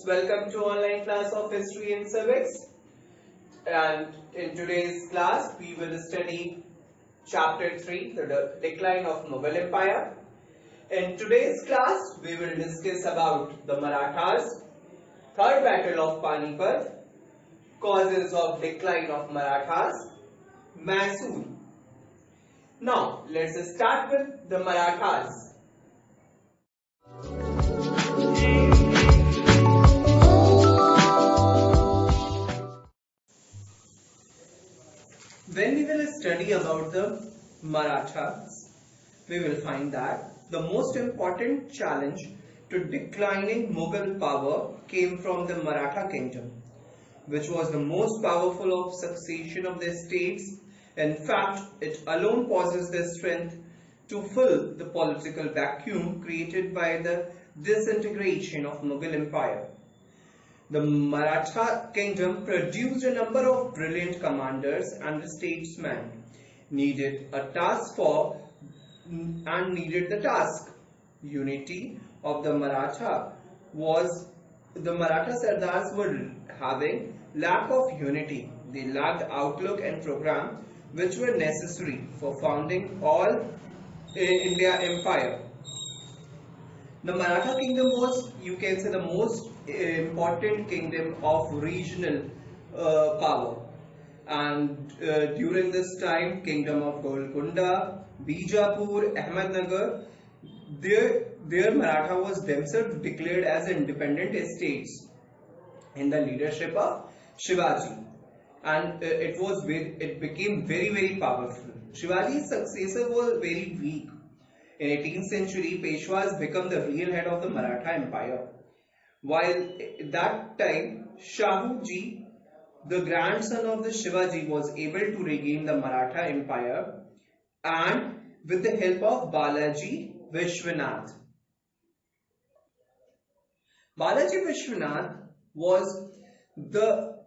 welcome to online class of History and Civics. And in today's class, we will study Chapter 3, the decline of Mughal Empire. In today's class, we will discuss about the Marathas, Third Battle of Panipat, causes of decline of Marathas, Mysore. Now, let's start with the Marathas. When we will study about the Marathas, we will find that the most important challenge to declining Mughal power came from the Maratha kingdom, which was the most powerful of succession of the states. In fact, it alone possessed the strength to fill the political vacuum created by the disintegration of Mughal Empire. The Maratha kingdom produced a number of brilliant commanders and statesmen needed the task. Unity of the Maratha Sardars were having lack of unity. They lacked outlook and program which were necessary for founding all India empire. The Maratha kingdom was, you can say, the most important kingdom of regional power, and during this time, kingdom of Golconda, Bijapur, Ahmednagar, their Maratha was themselves declared as independent states in the leadership of Shivaji, and it became very powerful. Shivaji's successor was very weak. In 18th century, Peshwas became the real head of the Maratha Empire. While at that time, Shahu Ji, the grandson of the Shivaji, was able to regain the Maratha Empire, and with the help of Balaji Vishwanath. Balaji Vishwanath was the,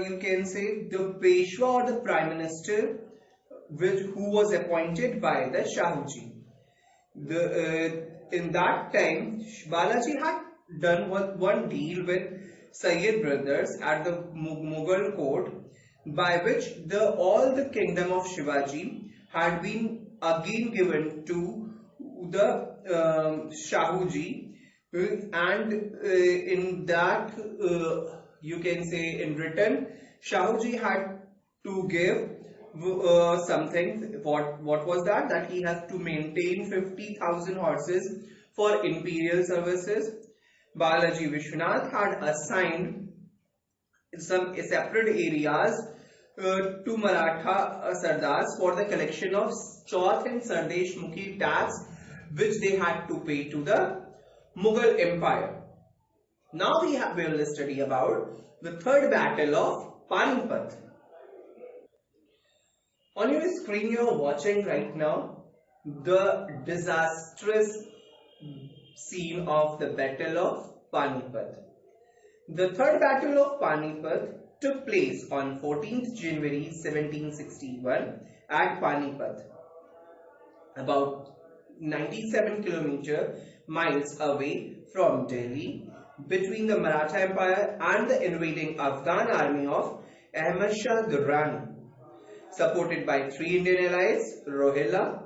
you can say, the Peshwa or the Prime Minister who was appointed by the Shahu Ji. In that time, Balaji had done one deal with Sayyid brothers at the Mughal court, by which all the kingdom of Shivaji had been again given to the Shahu Ji, and in that, you can say, in return, Shahu Ji had to give something. What was that? That he has to maintain 50,000 horses for imperial services. Balaji Vishwanath had assigned some separate areas to Maratha Sardars for the collection of Chauth and Sardesh Mukhi tax, which they had to pay to the Mughal Empire. Now we will study about the Third Battle of Panipat. On your screen you are watching right now the disastrous scene of the Battle of Panipat. The Third Battle of Panipat took place on 14th January 1761 at Panipat, about 97 miles away from Delhi, between the Maratha Empire and the invading Afghan army of Ahmad Shah Durrani, supported by three Indian allies: Rohilla,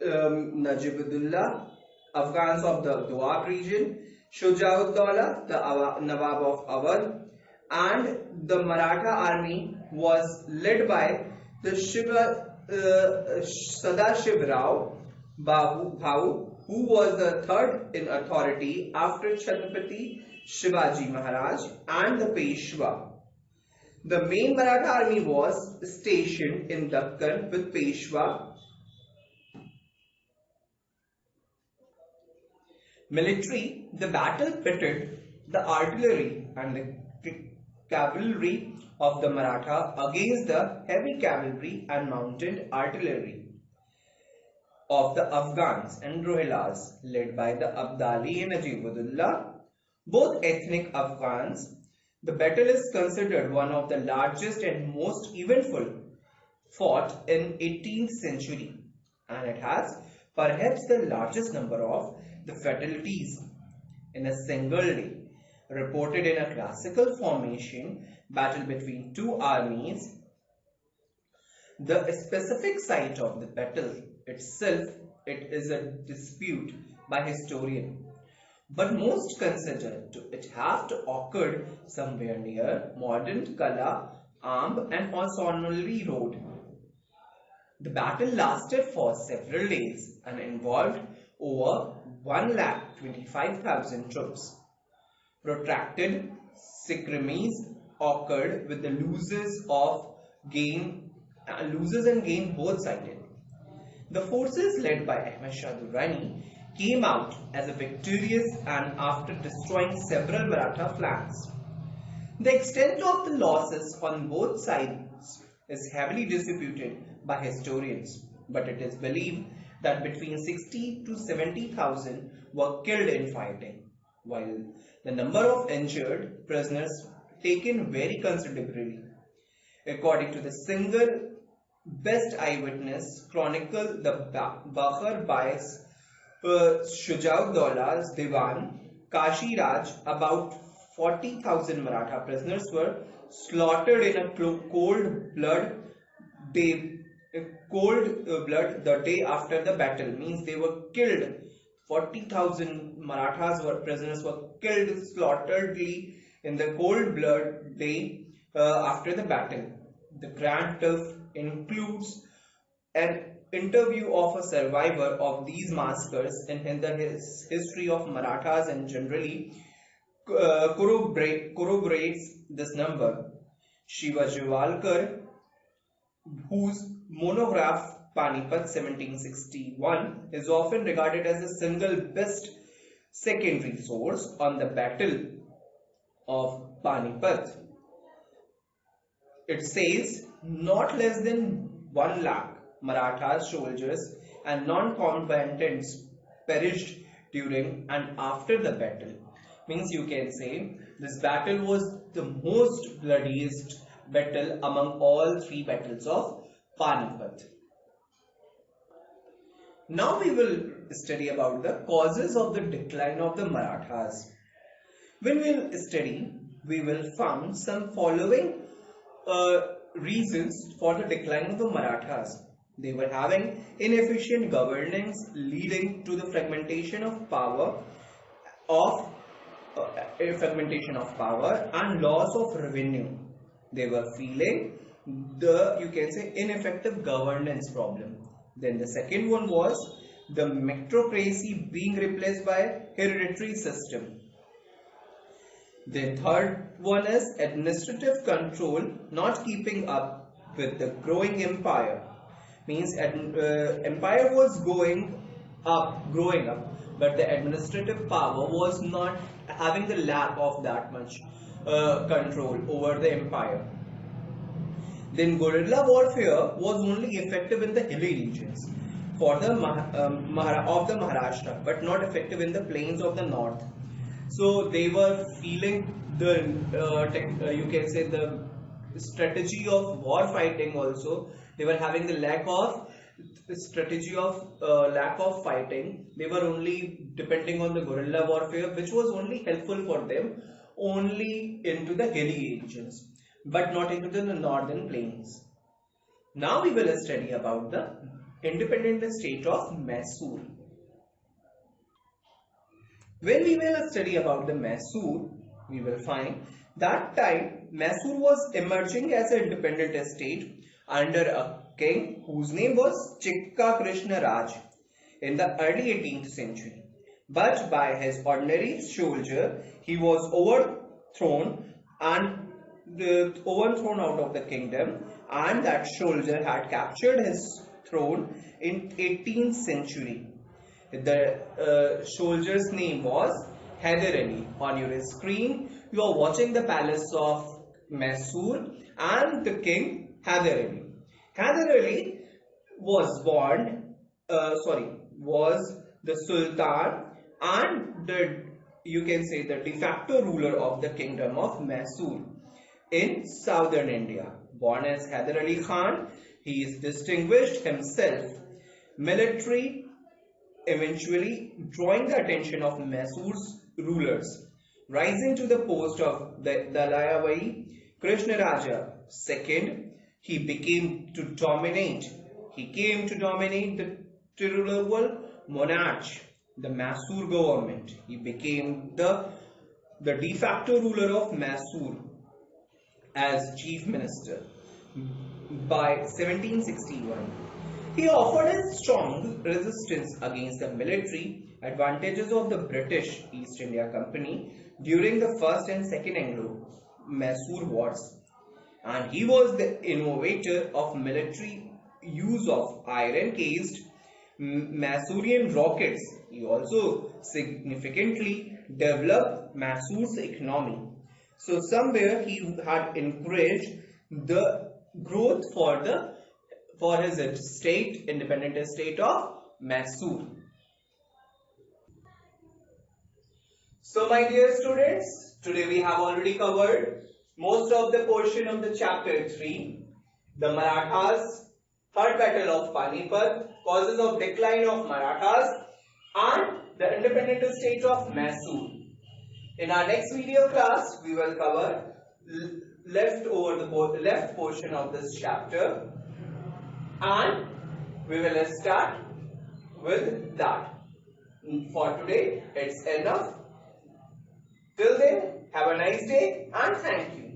Najibullah, Afghans of the Doab region, Shujauddaulah, the Nawab of Awadh, and the Maratha army was led by the Sadashiv Rao Bhau, who was the third in authority after Chhatrapati Shivaji Maharaj and the Peshwa. The main Maratha army was stationed in Deccan with Peshwa. Military, the battle pitted the artillery and the cavalry of the Maratha against the heavy cavalry and mounted artillery of the Afghans and Rohillas, led by the Abdali and Najibullah, both ethnic Afghans. The battle is considered one of the largest and most eventful fought in 18th century, and it has perhaps the largest number of the fatalities in a single day. reported in a classical formation battle between two armies. The specific site of the battle itself, it is a dispute by historians, but most consider it have to occurred somewhere near modern Kala, Amb and Osonoli Road. The battle lasted for several days and involved over 125,000 troops. Protracted skirmishes occurred with the losers and gain both sided. The forces led by Ahmad Shah Durrani came out as a victorious and after destroying several Maratha flanks. The extent of the losses on both sides is heavily disputed by historians, but it is believed that between 60 to 70,000 were killed in fighting, while the number of injured prisoners taken very considerably. According to the single best eyewitness chronicle, the Bakhar Bais Shujauddaullah's Diwan, Kashi Raj, about 40,000 Maratha prisoners were slaughtered in a day, cold blood the day after the battle. Means they were killed. 40,000 prisoners were killed slaughteredly in the cold blood day after the battle. The Grand Turf includes an interview of a survivor of these massacres in his history of Marathas and generally corroborates this number. Shiva Jivalkar, whose monograph Panipat 1761 is often regarded as the single best secondary source on the Battle of Panipat. It says not less than 1 lakh Maratha soldiers and non-combatants perished during and after the battle. Means you can say this battle was the most bloodiest battle among all three battles of Panipat. Now we will study about the causes of the decline of the Marathas. When we will study, we will find some following reasons for the decline of the Marathas. They were having inefficient governance leading to the fragmentation of power and loss of revenue. They were feeling the, you can say, ineffective governance problem. Then the second one was the meritocracy being replaced by hereditary system. The third one is administrative control not keeping up with the growing empire. Means empire was growing up, but the administrative power was not having the lack of that much control over the empire. Then guerrilla warfare was only effective in the hilly regions for the of the Maharashtra, but not effective in the plains of the north. So they were feeling the you can say the strategy of war fighting also. They were having the lack of fighting. They were only depending on the guerrilla warfare, which was only helpful for them only into the hilly regions, but not into the northern plains. Now we will study about the independent state of Mysore. When we will study about the Mysore, we will find that time Mysore was emerging as an independent state under a king whose name was Chikka Krishna Raj in the early 18th century. But by his ordinary soldier, he was overthrown out of the kingdom, and that soldier had captured his throne in 18th century. The soldier's name was Hyder Ali. On your screen, you are watching the palace of Mysore and the king Hyder Ali. Hyder Ali was was the Sultan and you can say the de facto ruler of the kingdom of Mysore in southern India. Born as Hyder Ali Khan, he is distinguished himself military, eventually drawing the attention of Mysore's rulers. rising to the post of the Dalayavai Krishnaraja II. He became to dominate. He came to dominate the Tirunelveli monarch, the Mysore government. He became the de facto ruler of Mysore as chief minister by 1761. He offered a strong resistance against the military advantages of the British East India Company during the First and Second Anglo-Mysore Wars, and he was the innovator of military use of iron-cased Mysorean rockets. He also significantly developed Mysore's economy. So somewhere he had encouraged the growth for his state, independent state of Mysore. So my dear students, today we have already covered most of the portion of the chapter 3, the Marathas, Third Battle of Panipat, causes of decline of Marathas, and the independent state of Mysore. In our next video class, we will cover left portion of this chapter, and we will start with that. For today, it's enough. Till then, have a nice day and thank you.